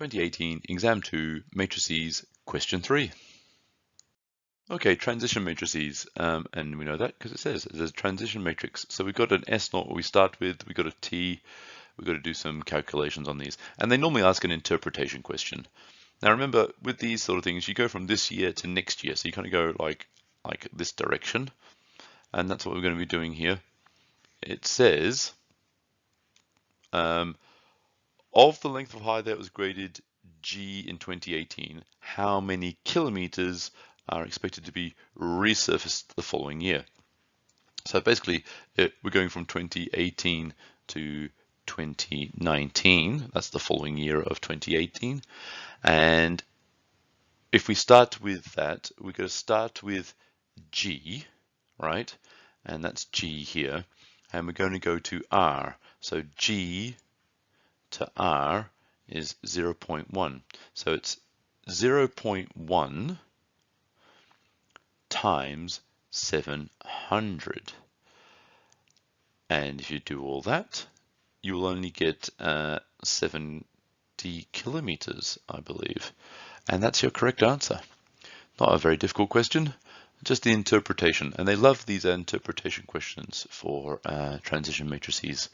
2018 Exam 2 Matrices Question 3. Okay, transition matrices, and we know that because it says there's a transition matrix. So we've got an S naught we start with, we've got a T, we've got to do some calculations on these. And they normally ask an interpretation question. Now remember, with these sort of things, you go from this year to next year. So you kind of go like this direction. And that's what we're going to be doing here. It says, of the length of high that was graded G in 2018, how many kilometers are expected to be resurfaced the following year? So basically, we're going from 2018 to 2019. That's the following year of 2018. And if we start with that, we're going to start with G, right? And that's G here. And we're going to go to R. So G to R is 0.1. So it's 0.1 times 700. And if you do all that, you will only get 70 kilometers, I believe. And that's your correct answer. Not a very difficult question, just the interpretation. And they love these interpretation questions for transition matrices.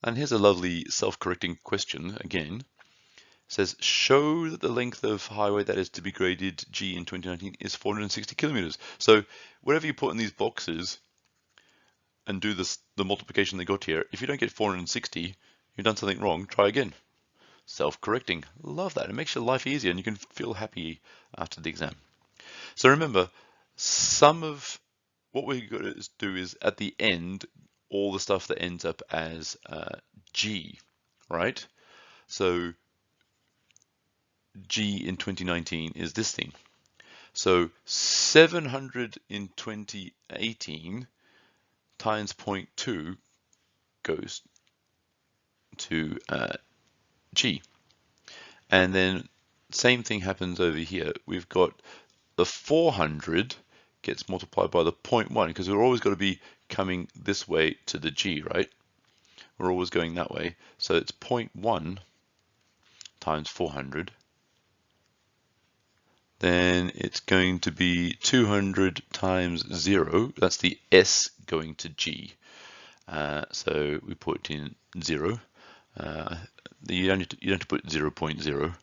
And here's a lovely self-correcting question again. It says, show that the length of highway that is to be graded G in 2019 is 460 kilometers. So whatever you put in these boxes and do the multiplication they got here, if you don't get 460, you've done something wrong, try again. Self-correcting, love that. It makes your life easier and you can feel happy after the exam. So remember, some of what we're going to do is at the end, all the stuff that ends up as G, right? So G in 2019 is this thing. So 700 in 2018 times 0.2 goes to G. And then same thing happens over here. We've got the 400 gets multiplied by the 0.1 because we're always got to be coming this way to the G, right? We're always going that way. So it's 0.1 times 400. Then it's going to be 200 times 0. That's the S going to G. So we put in 0. You don't have to put 0.0.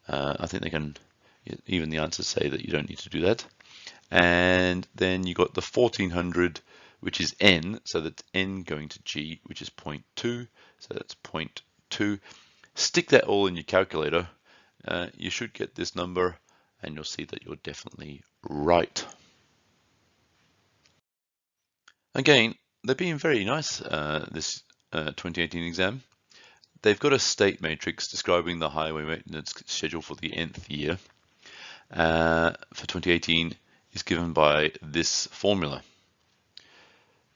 I think they can, even the answers say that you don't need to do that. And then you got the 1400, which is N. So that's N going to G, which is 0.2. So that's 0.2. Stick that all in your calculator. You should get this number. And you'll see that you're definitely right. Again, they're being very nice this 2018 exam. They've got a state matrix describing the highway maintenance schedule for the nth year. For 2018 is given by this formula.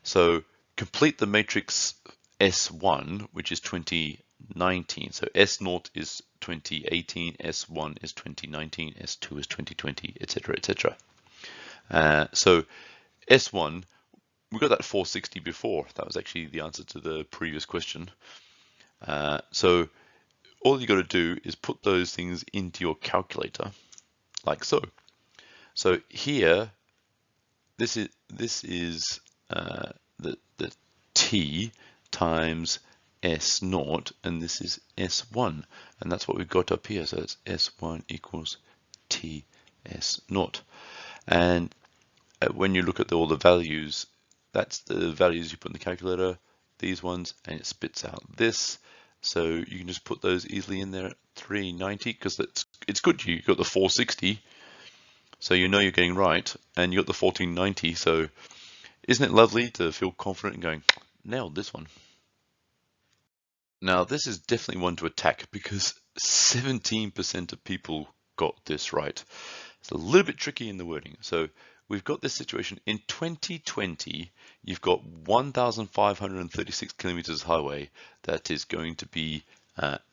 So complete the matrix S1, which is 2019. So S0 is 2018, S1 is 2019, S2 is 2020, etc., etc. So S1, we got that 460 before. That was actually the answer to the previous question. So all you got to do is put those things into your calculator, like so. So here, this is the T times S0, and this is S1, and that's what we've got up here. So it's S1 equals T S0. And when you look at all the values, that's the values you put in the calculator, these ones, and it spits out this. So you can just put those easily in there, 390, because it's good. You got the 460, so you know you're getting right, and you got the 1490. So isn't it lovely to feel confident and going, nailed this one? Now, this is definitely one to attack because 17% of people got this right. It's a little bit tricky in the wording. So we've got this situation in 2020, you've got 1,536 kilometers highway that is going to be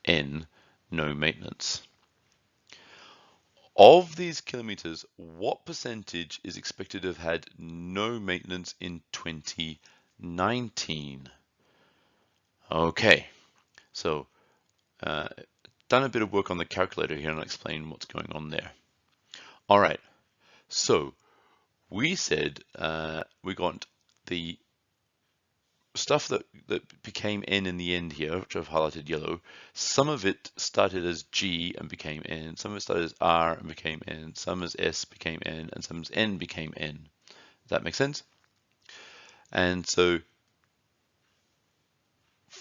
N, no maintenance. Of these kilometers, what percentage is expected to have had no maintenance in 2019? Okay. So done a bit of work on the calculator here and I'll explain what's going on there. All right, so we said we got the stuff that became N in the end here, which I've highlighted yellow. Some of it started as G and became N, some of it started as R and became N, some as S became N, and some as N became N. Does that make sense? And so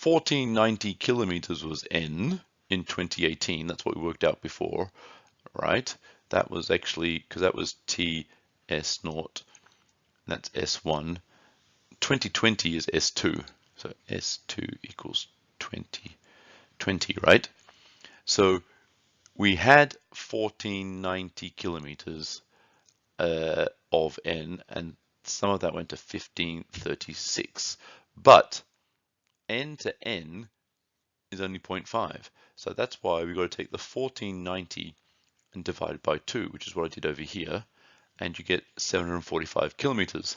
1490 kilometers was N in 2018. That's what we worked out before, right? That was actually, because that was TS0, that's S1. 2020 is S2, so S2 equals 2020, right? So we had 1490 kilometers of N, and some of that went to 1536, but N to N is only 0.5, so that's why we've got to take the 1490 and divide by 2, which is what I did over here, and you get 745 kilometers.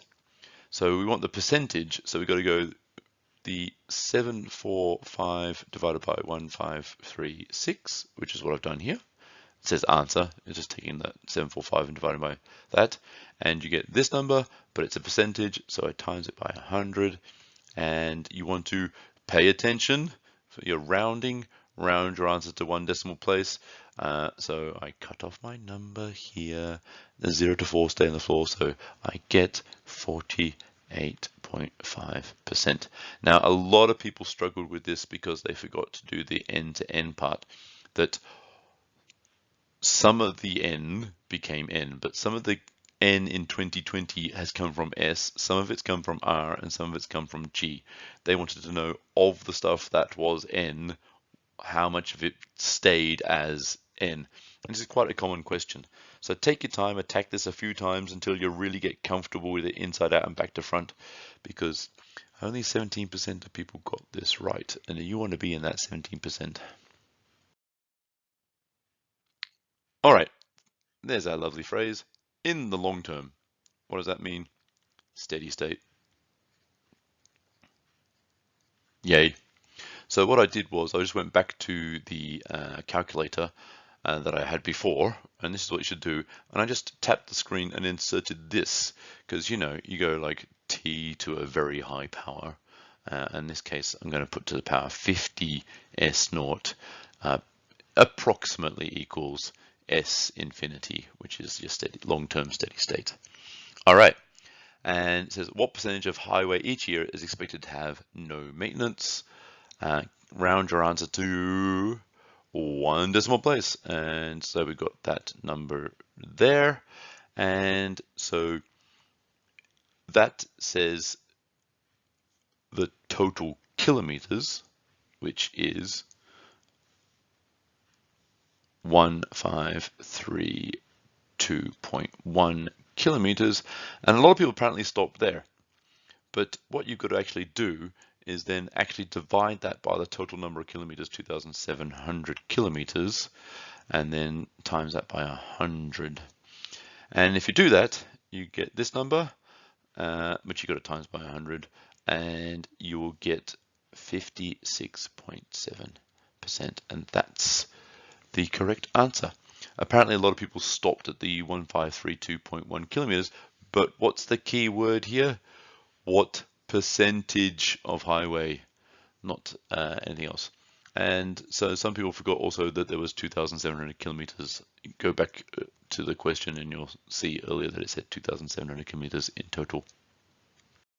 So we want the percentage, so we've got to go the 745 divided by 1536, which is what I've done here. It says answer, it's just taking that 745 and dividing by that, and you get this number, but it's a percentage, so I times it by 100, and you want to pay attention, so you're rounding, round your answer to one decimal place. So I cut off my number here, the 0 to 4 stay on the floor, so I get 48.5%. Now, a lot of people struggled with this because they forgot to do the N part, that some of the N became N, but some of the N in 2020 has come from S, some of it's come from R, and some of it's come from G. They wanted to know of the stuff that was N, how much of it stayed as N. And this is quite a common question. So take your time, attack this a few times until you really get comfortable with it inside out and back to front, because only 17% of people got this right, and you want to be in that 17%. All right, there's our lovely phrase, in the long term. What does that mean? Steady state. Yay. So what I did was I just went back to the calculator that I had before, and this is what you should do. And I just tapped the screen and inserted this, because you know, you go like T to a very high power. In this case, I'm going to put to the power 50 S0, approximately equals S infinity, which is your steady, long-term steady state. All right. And it says what percentage of highway each year is expected to have no maintenance? Round your answer to one decimal place, and so we got that number there, and so that says the total kilometers, which is 1532.1 kilometers, and a lot of people apparently stopped there. But what you've got to actually do is then actually divide that by the total number of kilometers, 2,700 kilometers, and then times that by 100. And if you do that, you get this number, which you got to times by 100, and you will get 56.7%, and that's the correct answer. Apparently, a lot of people stopped at the 1532.1 kilometers, but what's the key word here? What percentage of highway, not anything else. And so some people forgot also that there was 2,700 kilometers. Go back to the question and you'll see earlier that it said 2,700 kilometers in total.